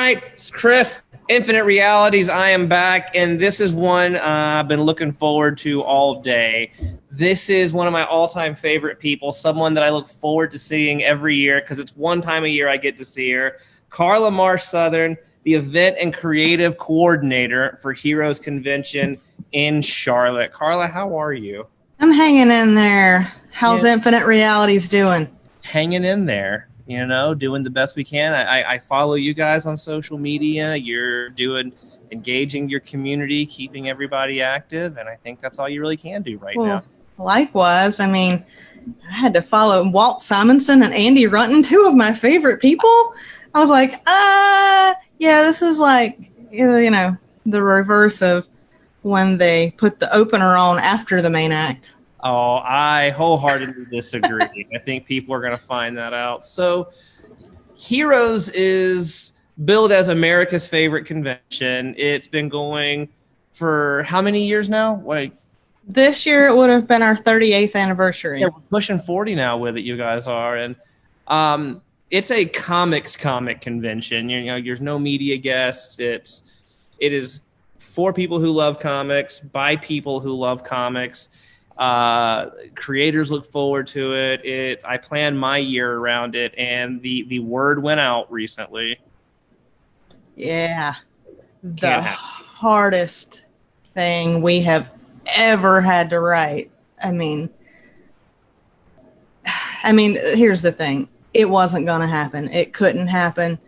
right, it's Chris, Infinite Realities. I am back, and this is one I've been looking forward to all day. This is one of my all-time favorite people, someone that I look forward to seeing every year because it's one time a year I get to see her. Karla Marsh Southern, the event and creative coordinator for Heroes Convention in Charlotte. Karla, how are you? I'm hanging in there. How's Infinite Realities doing? Hanging in there, you know, doing the best we can. I follow you guys on social media. You're engaging your community, keeping everybody active, and I think that's all you really can do right now. Likewise, I mean, I had to follow Walt Simonson and Andy Runton, two of my favorite people. I was like, yeah, this is like, you know, the reverse of when they put the opener on after the main act. Oh, I wholeheartedly disagree. I think people are going to find that out. So Heroes is billed as America's favorite convention. It's been going for how many years now? Like, this year it would have been our 38th anniversary. Yeah, we're pushing 40 now with it, you guys are. And it's a comic convention. You know, there's no media guests. It is for people who love comics, by people who love comics. Creators look forward to it. I plan my year around it, and the word went out recently. Yeah. The hardest thing we have ever had to write. I mean, here's the thing. It wasn't going to happen. It couldn't happen.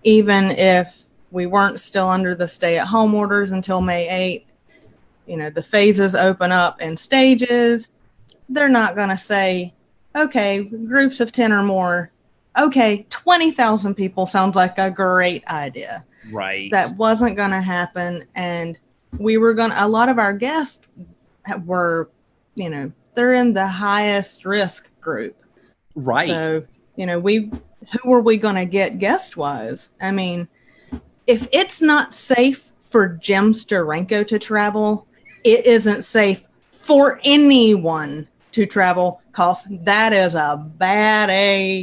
Even if we weren't still under the stay-at-home orders until May 8th, you know, the phases open up in stages. They're not going to say, okay, groups of 10 or more. Okay, 20,000 people sounds like a great idea. Right. That wasn't going to happen. And a lot of our guests were, you know, they're in the highest risk group. Right. So, you know, who were we going to get guest-wise? I mean, if it's not safe for Jim Steranko to travel, it isn't safe for anyone to travel, because that is a bad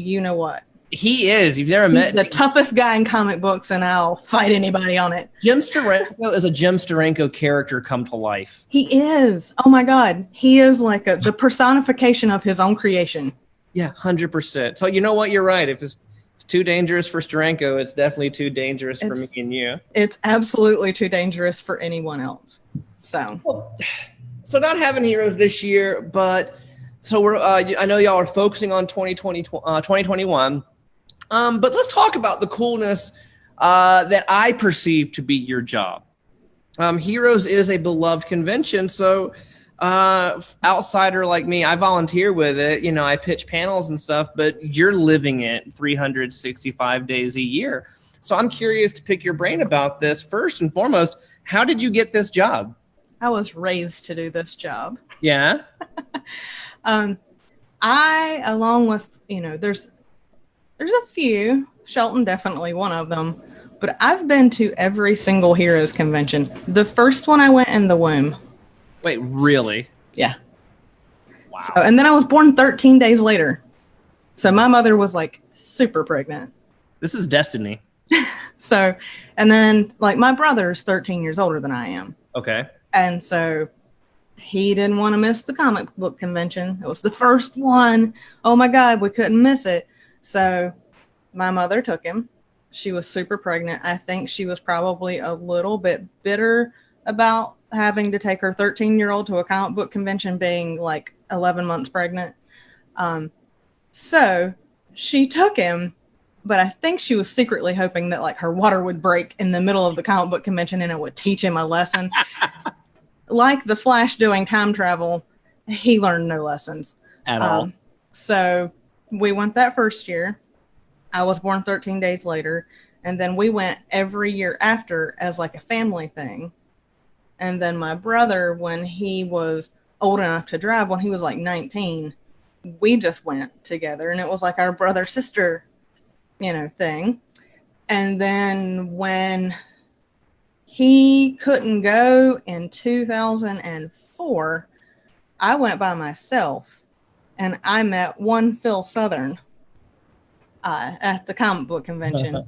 you know what. He is. You've never met the toughest guy in comic books, and I'll fight anybody on it. Jim Steranko is a Jim Steranko character come to life. He is. Oh my God. He is like the personification of his own creation. Yeah, 100%. So you know what? You're right. If it's too dangerous for Steranko, it's definitely too dangerous for me and you. It's absolutely too dangerous for anyone else. So not having Heroes this year, but so we're. I know y'all are focusing on 2021. But let's talk about the coolness that I perceive to be your job. Heroes is a beloved convention, so outsider like me, I volunteer with it. You know, I pitch panels and stuff, but you're living it 365 days a year. So I'm curious to pick your brain about this. First and foremost, how did you get this job? I was raised to do this job. Yeah. I, along with, you know, there's a few, Shelton definitely one of them, but I've been to every single Heroes convention. The first one I went in the womb. Wait, really? Yeah. Wow. So, and then I was born 13 days later. So my mother was like super pregnant. This is destiny. So, and then like my brother's 13 years older than I am. Okay. And so he didn't want to miss the comic book convention. It was the first one. Oh my God, we couldn't miss it. So my mother took him. She was super pregnant. I think she was probably a little bit bitter about having to take her 13-year-old to a comic book convention being like 11 months pregnant. So she took him, but I think she was secretly hoping that like her water would break in the middle of the comic book convention and it would teach him a lesson. Like the Flash doing time travel, he learned no lessons at all. So we went that first year. I was born 13 days later. And then we went every year after as like a family thing. And then my brother, when he was old enough to drive, when he was like 19, we just went together. And it was like our brother-sister, you know, thing. And then when he couldn't go in 2004, I went by myself and I met one Phil Southern at the comic book convention.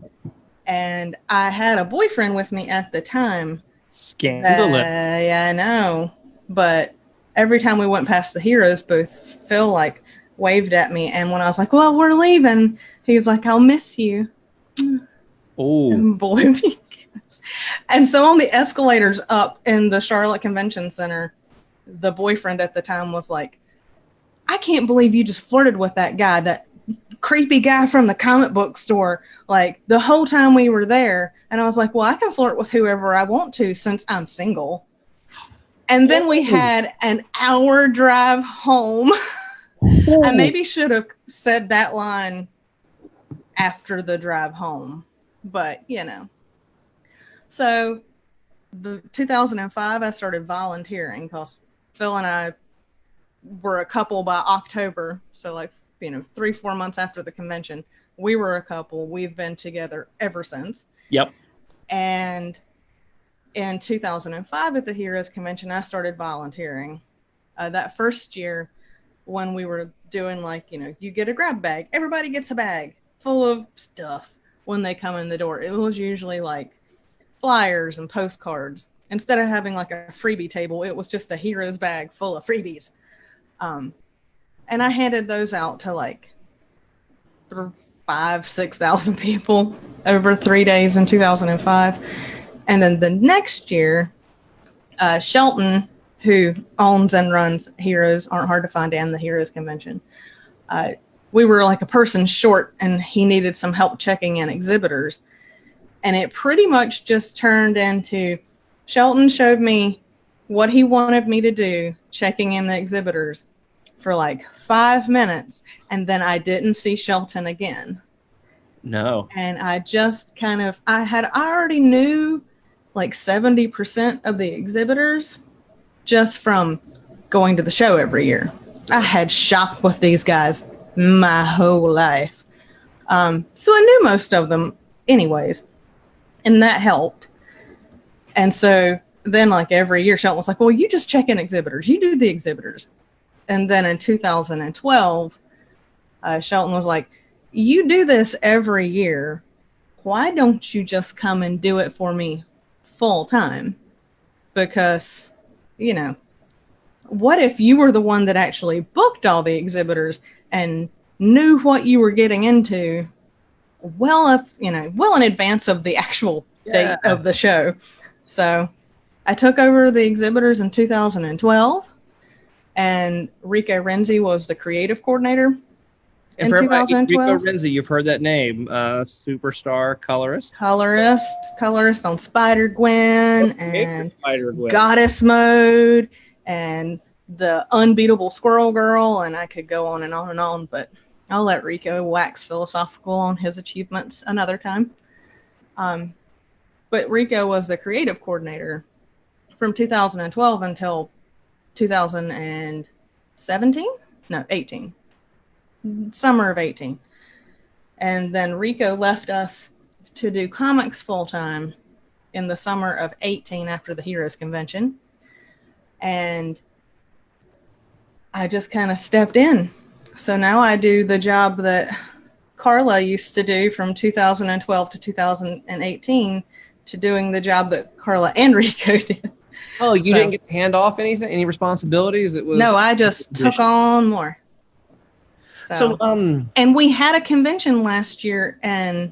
And I had a boyfriend with me at the time. Scandalous. Yeah, I know. But every time we went past the Heroes booth, Phil like waved at me. And when I was like, well, we're leaving, he's like, I'll miss you. Oh, Boy. And so on the escalators up in the Charlotte Convention Center, the boyfriend at the time was like, I can't believe you just flirted with that guy, that creepy guy from the comic book store, like the whole time we were there. And I was like, well, I can flirt with whoever I want to since I'm single. And then we had an hour drive home. I maybe should have said that line after the drive home, but you know. So the 2005, I started volunteering because Phil and I were a couple by October. So like, 3-4 months after the convention, we were a couple. We've been together ever since. Yep. And in 2005 at the Heroes Convention, I started volunteering. That first year when we were doing like, you get a grab bag. Everybody gets a bag full of stuff when they come in the door. It was usually like flyers and postcards. Instead of having like a freebie table, it was just a Heroes bag full of freebies. And I handed those out to like 5,000-6,000 people over 3 days in 2005. And then the next year, Shelton, who owns and runs Heroes Aren't Hard to Find and the Heroes Convention, we were like a person short and he needed some help checking in exhibitors. And it pretty much just turned into Shelton showed me what he wanted me to do, checking in the exhibitors for like 5 minutes. And then I didn't see Shelton again. No. And I just I already knew like 70% of the exhibitors just from going to the show every year. I had shopped with these guys my whole life. So I knew most of them anyways. And that helped. And so then like every year, Shelton was like, well, you just check in exhibitors. You do the exhibitors. And then in 2012, Shelton was like, you do this every year. Why don't you just come and do it for me full time? Because, what if you were the one that actually booked all the exhibitors and knew what you were getting into well in advance of the actual date of the show? So I took over the exhibitors in 2012, and Rico Renzi was the creative coordinator. And for Rico Renzi, you've heard that name, superstar colorist on Spider-Gwen and Spider-Gwen. Goddess Mode and the Unbeatable Squirrel Girl, and I could go on and on and on, but I'll let Rico wax philosophical on his achievements another time. But Rico was the creative coordinator from 2012 until 18. Summer of 18. And then Rico left us to do comics full time in the summer of 18 after the Heroes Convention. And I just kind of stepped in. So now I do the job that Karla used to do from 2012 to 2018 to doing the job that Karla and Rico did. Oh, you didn't get to hand off any responsibilities? No, I just took on more. So, and we had a convention last year and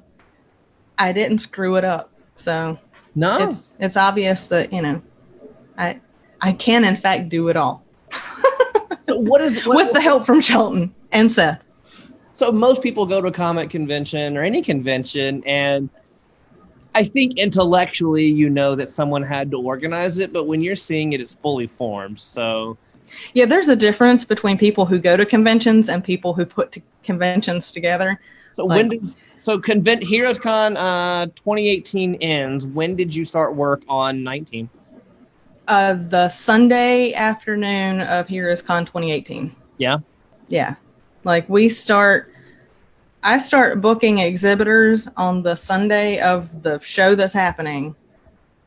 I didn't screw it up. So no, it's obvious that, I can in fact do it all. So with the help from Shelton and Seth. So most people go to a comic convention or any convention, and I think intellectually that someone had to organize it, but when you're seeing it, it's fully formed. So yeah, there's a difference between people who go to conventions and people who put conventions together. So Heroes Con 2018 ends. When did you start work on 19? The Sunday afternoon of Heroes Con 2018. Yeah. Yeah. Like I start booking exhibitors on the Sunday of the show that's happening.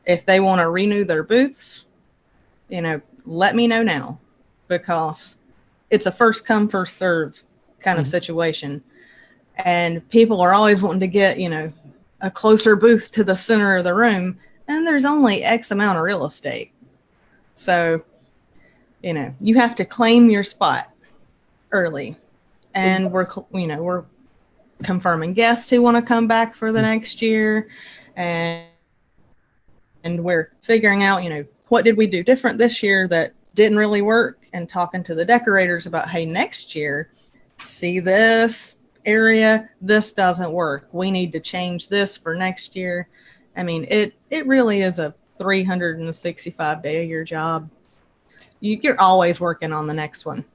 If they want to renew their booths, let me know now, because it's a first come, first serve kind of situation. And people are always wanting to get, a closer booth to the center of the room, and there's only X amount of real estate. So, you have to claim your spot early. And we're confirming guests who want to come back for the next year. And we're figuring out, what did we do different this year that didn't really work, and talking to the decorators about, hey, next year, see this area, this doesn't work. We need to change this for next year. I mean, it really is a 365-day-a-year job. You're always working on the next one.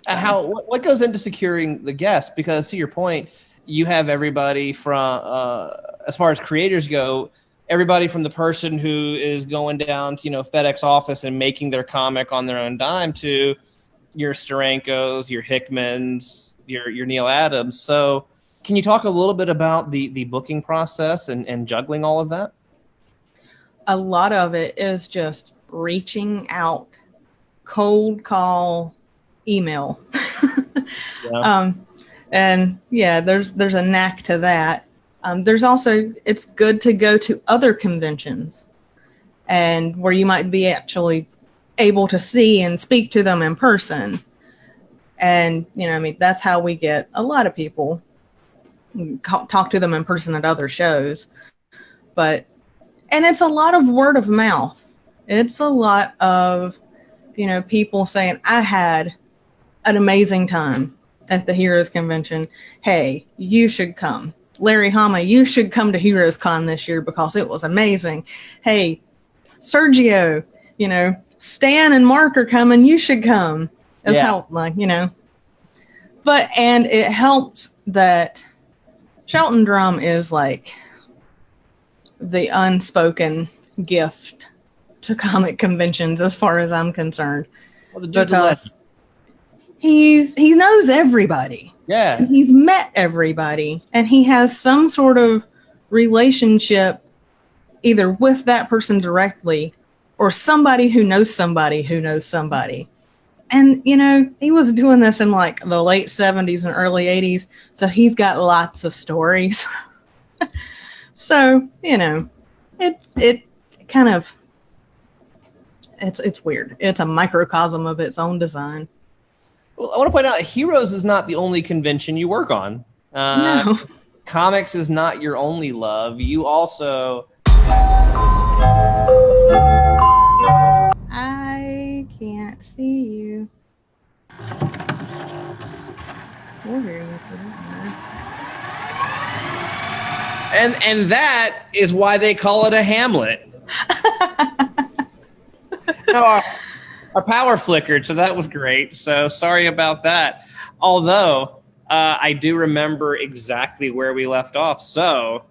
What goes into securing the guests? Because to your point, you have everybody from, as far as creators go, everybody from the person who is going down to, FedEx office and making their comic on their own dime to your Steranko's, your Hickmans, your Neil Adams. So can you talk a little bit about the booking process and juggling all of that? A lot of it is just reaching out, cold call, email. Yeah. There's a knack to that. There's also, it's good to go to other conventions and where you might be actually able to see and speak to them in person. And, that's how we get a lot of people, talk to them in person at other shows. And it's a lot of word of mouth. It's a lot of, people saying, I had an amazing time at the Heroes Convention. Hey, you should come. Larry Hama, you should come to Heroes Con this year because it was amazing. Hey, Sergio, Stan and Mark are coming. You should come. It's how, and it helps that Shelton Drum is like the unspoken gift to comic conventions as far as I'm concerned. Well, the dude's he knows everybody. Yeah. And he's met everybody, and he has some sort of relationship either with that person directly or somebody who knows somebody who knows somebody. And, he was doing this in like the late 70s and early 80s. So he's got lots of stories. So, it kind of, it's weird. It's a microcosm of its own design. Well, I want to point out, Heroes is not the only convention you work on. No. Comics is not your only love. You also... I can't see you. We'll hear you for that. And that is why they call it a Hamlet. Our power flickered, so that was great. So sorry about that. Although I do remember exactly where we left off. So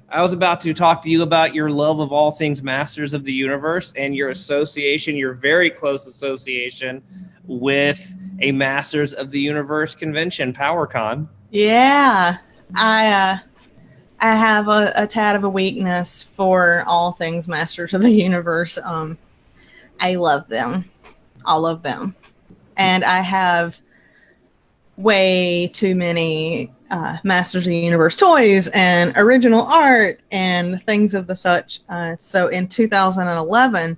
I was about to talk to you about your love of all things Masters of the Universe and your association, your very close association with a Masters of the Universe convention, PowerCon. Yeah, I have a tad of a weakness for all things Masters of the Universe. I love them, all of them, and I have way too many Masters of the Universe toys and original art and things of the such. So in 2011,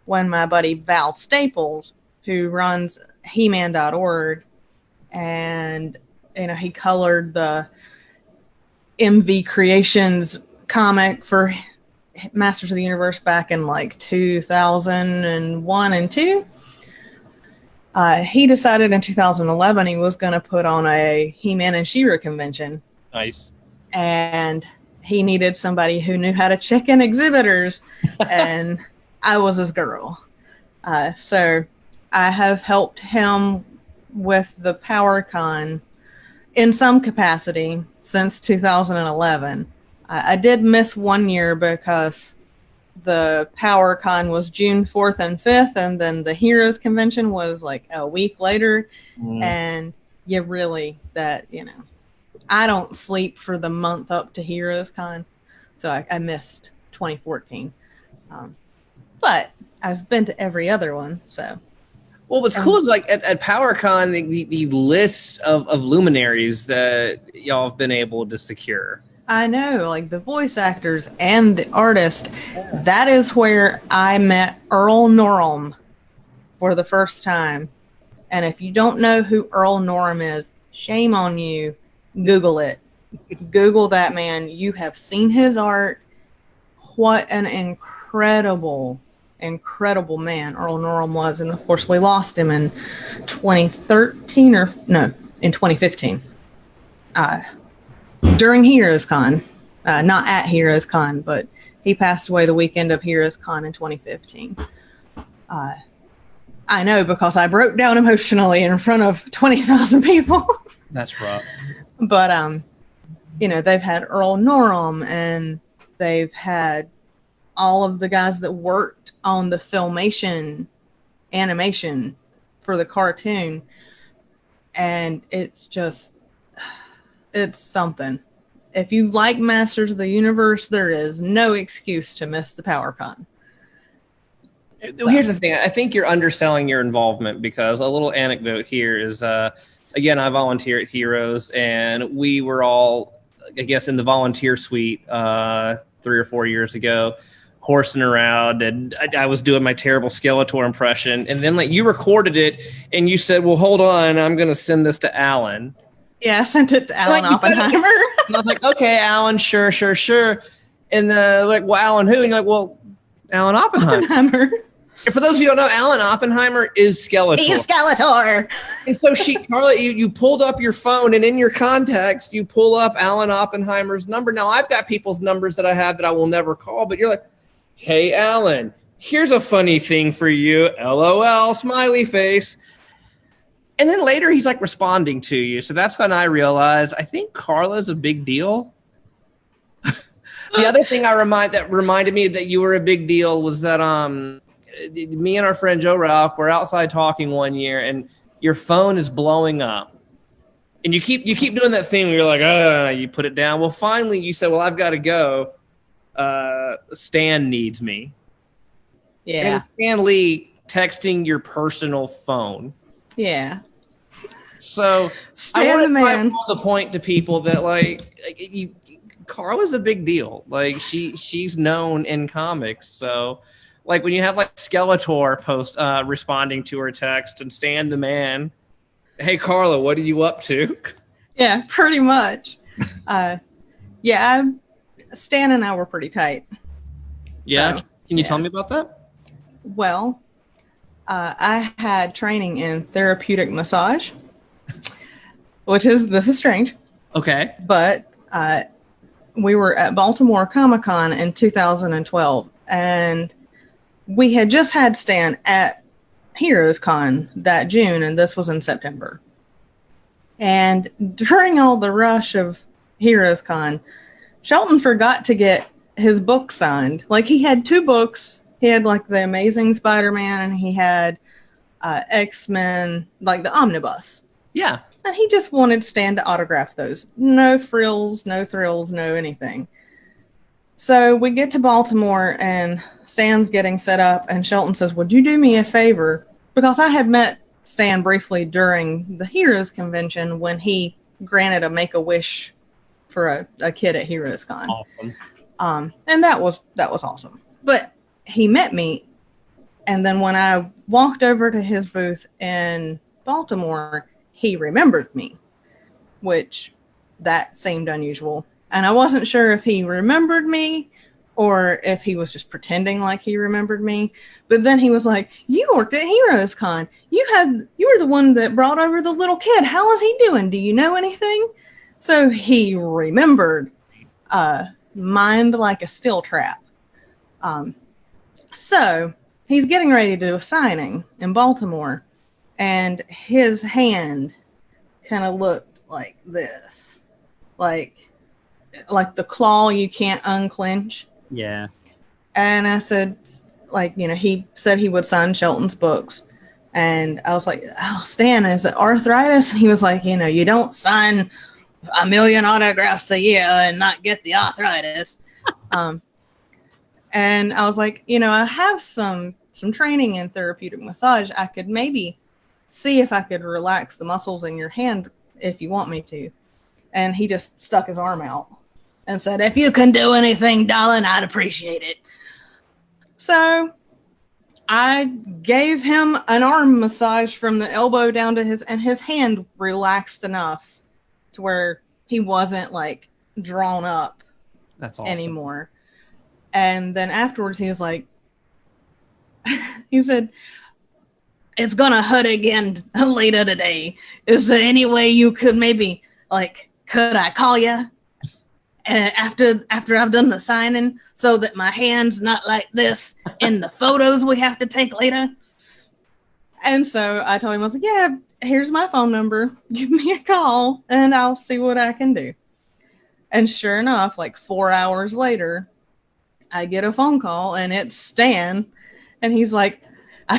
when my buddy Val Staples, who runs He-Man.org, and he colored the MV Creations comic for Masters of the Universe back in like 2001 and 2. He decided in 2011 he was going to put on a He-Man and She-Ra convention. Nice. And he needed somebody who knew how to check in exhibitors, and I was his girl. So I have helped him with the PowerCon in some capacity since 2011. I did miss 1 year because the PowerCon was June 4th and 5th, and then the Heroes Convention was like a week later. And you really, I don't sleep for the month up to Heroes Con, so I missed 2014. But I've been to every other one, so. Well, what's cool is like at PowerCon, the list of luminaries that y'all have been able to secure. I know, like the voice actors and the artist. That is where I met Earl Norem for the first time. And if you don't know who Earl Norem is, shame on you. Google it. Google that man. You have seen his art. What an incredible man Earl Norem was. And of course, we lost him in 2013 in 2015. During Heroes Con. Not at Heroes Con, but he passed away the weekend of Heroes Con in 2015. I know because I broke down emotionally in front of 20,000 people. That's rough. But, they've had Earl Norem, and they've had all of the guys that worked on the filmation animation for the cartoon. And it's something. If you like Masters of the Universe, there is no excuse to miss the PowerCon. Here's the thing. I think you're underselling your involvement, because a little anecdote here is, again, I volunteer at Heroes, and we were all, I guess, in the volunteer suite 3 or 4 years ago, horsing around, and I was doing my terrible Skeletor impression, and then you recorded it, and you said, well, hold on, I'm going to send this to Alan. Yeah, I sent it to Alan Oppenheimer. And I was like, okay, Alan, sure. And well, Alan who? And you're like, well, Alan Oppenheimer. And for those of you who don't know, Alan Oppenheimer is Skeletor. He's Skeletor. And so Karla, you pulled up your phone, and in your contacts, you pull up Alan Oppenheimer's number. Now, I've got people's numbers that I have that I will never call, but you're like, hey, Alan, here's a funny thing for you. LOL, smiley face. And then later he's responding to you. So that's when I realized I think Karla's a big deal. The other thing that reminded me that you were a big deal was that me and our friend Joe Ralph were outside talking one year, and your phone is blowing up. And you keep doing that thing where you're like, you put it down. Well, finally you said, well, I've got to go. Stan needs me. Yeah. And Stan Lee texting your personal phone. Yeah. So Stan I want the man. to the point to people that Karla's a big deal. She's known in comics. So when you have Skeletor post responding to her text, and Stan the man, hey Karla, what are you up to? Yeah, pretty much. Stan and I were pretty tight. Yeah. So, Can you tell me about that? Well, I had training in therapeutic massage, this is strange. Okay. But we were at Baltimore Comic-Con in 2012, and we had just had Stan at Heroes Con that June, and this was in September. And during all the rush of Heroes Con, Shelton forgot to get his book signed. He had 2 books. He had The Amazing Spider-Man, and he had X-Men, the omnibus. Yeah. And he just wanted Stan to autograph those. No frills, no thrills, no anything. So we get to Baltimore, and Stan's getting set up, and Shelton says, would you do me a favor? Because I had met Stan briefly during the Heroes Convention when he granted a Make-A-Wish for a kid at Heroes Con. Awesome. And that was awesome. But he met me, and then when I walked over to his booth in Baltimore, he remembered me, which that seemed unusual. And I wasn't sure if he remembered me or if he was just pretending like he remembered me. But then he was like, you worked at Heroes Con. You were the one that brought over the little kid. How is he doing? Do you know anything? So he remembered, mind like a steel trap. So he's getting ready to do a signing in Baltimore, and his hand kind of looked like this, like the claw you can't unclench. Yeah. And I said, he said he would sign Shelton's books. And I was like, oh, Stan, is it arthritis? And he was like, you don't sign 1 million autographs a year and not get the arthritis. And I was like, I have some training in therapeutic massage. I could maybe see if I could relax the muscles in your hand if you want me to. And he just stuck his arm out. and said, "If you can do anything, darling, I'd appreciate it." So I gave him an arm massage from the elbow down to and his hand relaxed enough to where he wasn't like drawn up That's awesome. anymore. And then afterwards he was like, he said, "It's gonna hurt again later today. Is there any way you could maybe, like, could I call you after I've done the signing so that my hand's not like this in the photos we have to take later?" And so I told him, I was like, "Yeah, here's my phone number. Give me a call and I'll see what I can do." And sure enough, like 4 hours later, I get a phone call and it's Stan. And he's like,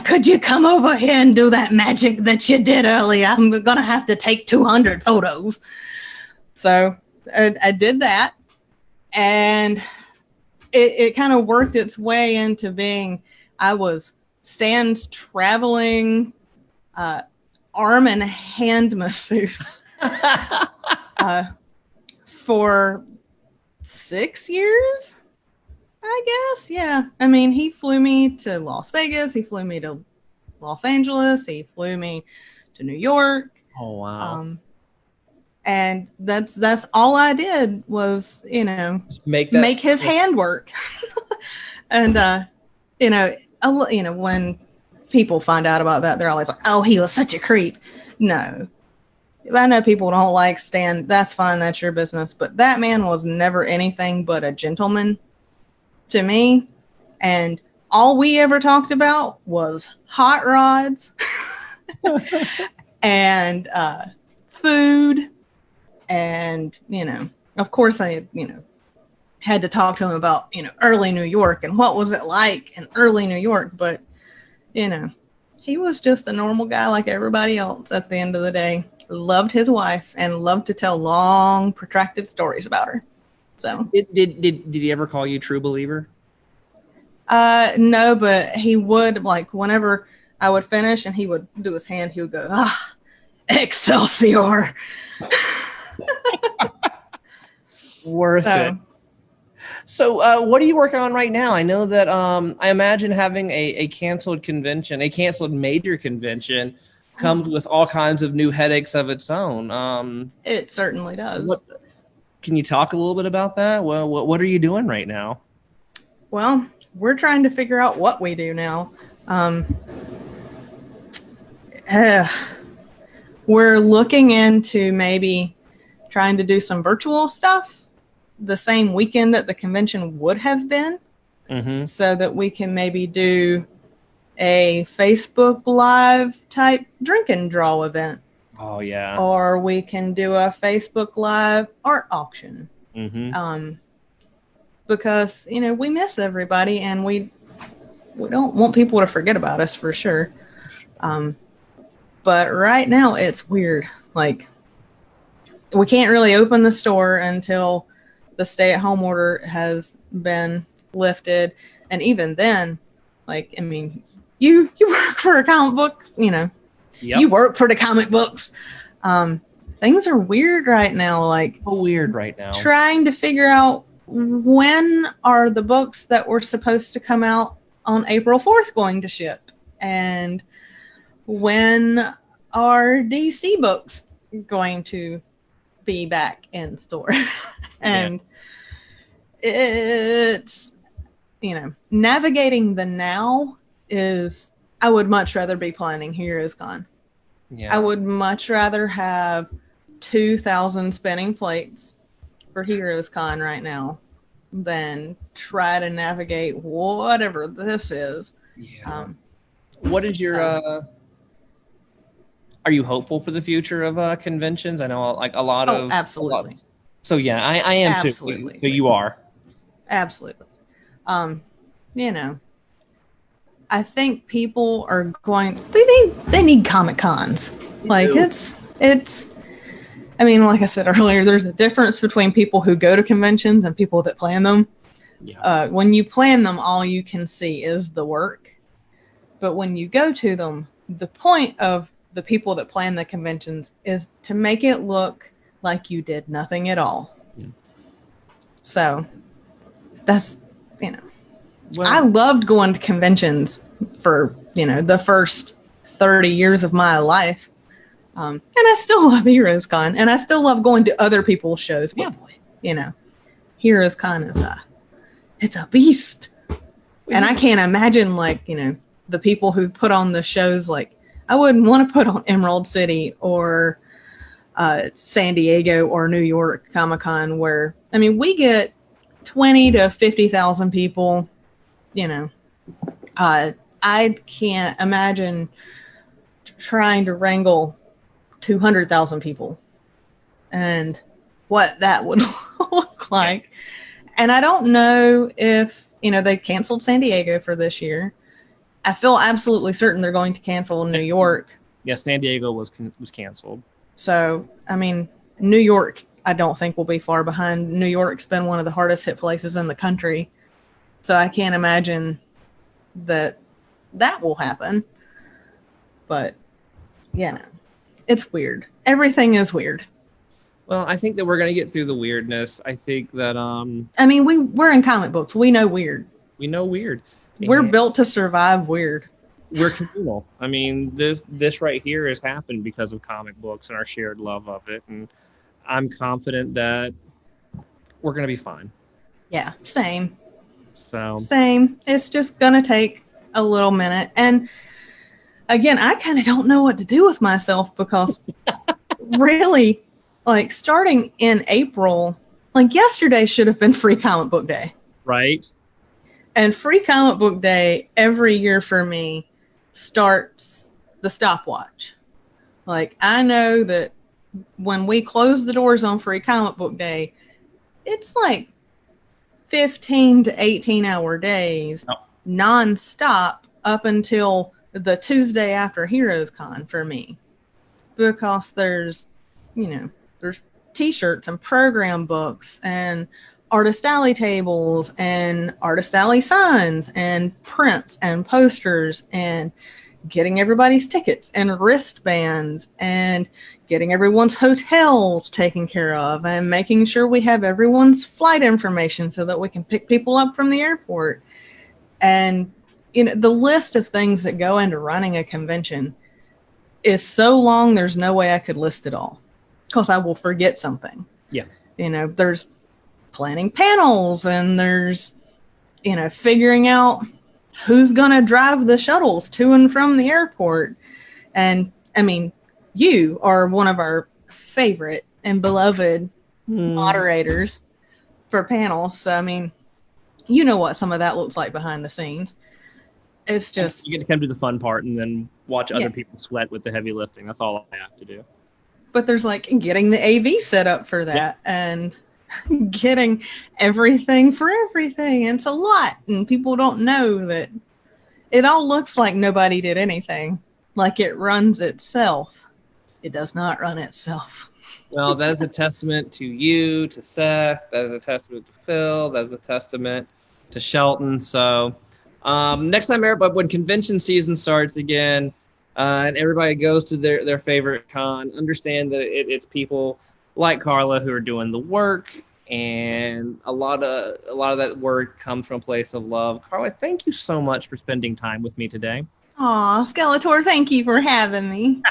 "Could you come over here and do that magic that you did earlier? I'm going to have to take 200 photos." So I did that. And it kind of worked its way into being, I was Stan's traveling arm and hand masseuse for 6 years. I guess, yeah. I mean, he flew me to Las Vegas. He flew me to Los Angeles. He flew me to New York. Oh, wow. And that's all I did was, make his hand work. And, when people find out about that, they're always like, "Oh, he was such a creep." No. I know people don't like Stan. That's fine. That's your business. But that man was never anything but a gentleman to me, and all we ever talked about was hot rods and food, and of course I had to talk to him about early New York and what was it like in early New York, but he was just a normal guy like everybody else. At the end of the day, loved his wife and loved to tell long protracted stories about her. So did he ever call you true believer? No, but he would, like, whenever I would finish and he would do his hand, he would go, "Ah, Excelsior." Worth it. So what are you working on right now? I know that I imagine having a canceled convention, a canceled major convention, comes with all kinds of new headaches of its own. It certainly does. Can you talk a little bit about that? Well, what are you doing right now? Well, we're trying to figure out what we do now. We're looking into maybe trying to do some virtual stuff the same weekend that the convention would have been, so that we can maybe do a Facebook Live type drink and draw event. Oh, yeah. Or we can do a Facebook Live art auction. Because, we miss everybody and we don't want people to forget about us for sure. But right now it's weird. Like, we can't really open the store until the stay-at-home order has been lifted. And even then, like, I mean, you work for a comic book, Yep. You work for the comic books. Things are weird right now. Like, weird right now. Trying to figure out when are the books that were supposed to come out on April 4th going to ship, and when are DC books going to be back in store. And it's, navigating the now is, I would much rather be planning Heroes Con. Yeah. I would much rather have 2,000 spinning plates for Heroes Con right now than try to navigate whatever this is. Yeah. What is your are you hopeful for the future of conventions? I know like a lot of absolutely. So yeah, I am absolutely. Too. So you are. Absolutely. I think people are going, they need Comic Cons. Like it's I mean, like I said earlier, there's a difference between people who go to conventions and people that plan them. Yeah. When you plan them, all you can see is the work. But when you go to them, the point of the people that plan the conventions is to make it look like you did nothing at all. Yeah. So that's, well, I Well, loved going to conventions for, the first 30 years of my life. And I still love Heroes Con, and I still love going to other people's shows. Yeah. Heroes Con it's a beast. And I can't imagine, the people who put on the shows, I wouldn't want to put on Emerald City or San Diego or New York Comic-Con, where, we get 20 to 50,000 people, I can't imagine trying to wrangle 200,000 people and what that would look like. And I don't know if, they canceled San Diego for this year. I feel absolutely certain they're going to cancel New York. Yeah, San Diego was canceled. So, New York, I don't think will be far behind. New York's been one of the hardest hit places in the country. So I can't imagine that will happen. But, it's weird. Everything is weird. Well, I think that we're going to get through the weirdness. I think that we're in comic books. We know weird. We know weird. We're built to survive weird. We're communal. This right here has happened because of comic books and our shared love of it, and I'm confident that we're going to be fine. Yeah, same. So same. It's just going to take a little minute, and again, I kind of don't know what to do with myself because really, starting in April, yesterday should have been Free Comic Book Day. Right. And Free Comic Book Day every year for me starts the stopwatch. I know that when we close the doors on Free Comic Book Day, it's 15 to 18 hour days non-stop up until the Tuesday after Heroes Con for me. Because there's t-shirts and program books and artist alley tables and artist alley signs and prints and posters and getting everybody's tickets and wristbands and getting everyone's hotels taken care of and making sure we have everyone's flight information so that we can pick people up from the airport. And the list of things that go into running a convention is so long, there's no way I could list it all because I will forget something. Yeah. There's planning panels and there's, figuring out who's going to drive the shuttles to and from the airport. And you are one of our favorite and beloved moderators for panels. So, you know what some of that looks like behind the scenes. It's just... You get to come to the fun part and then watch other people sweat with the heavy lifting. That's all I have to do. But there's getting the AV set up for that and getting everything for everything. And it's a lot. And people don't know that it all looks like nobody did anything. Like it runs itself. It does not run itself. Well, that is a testament to you, to Seth. That is a testament to Phil. That is a testament to Shelton. So next time, when convention season starts again, and everybody goes to their favorite con, understand that it's people like Karla who are doing the work, and a lot of that work comes from a place of love. Karla, thank you so much for spending time with me today. Aw, Skeletor, thank you for having me.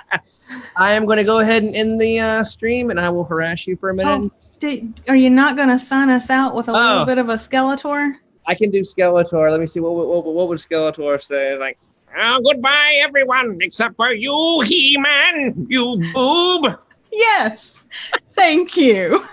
I am going to go ahead and end the stream, and I will harass you for a minute. Are you not going to sign us out with a little bit of a Skeletor? I can do Skeletor. Let me see. What would Skeletor say? It's like, goodbye, everyone, except for you, He-Man, you boob. Yes. Thank you.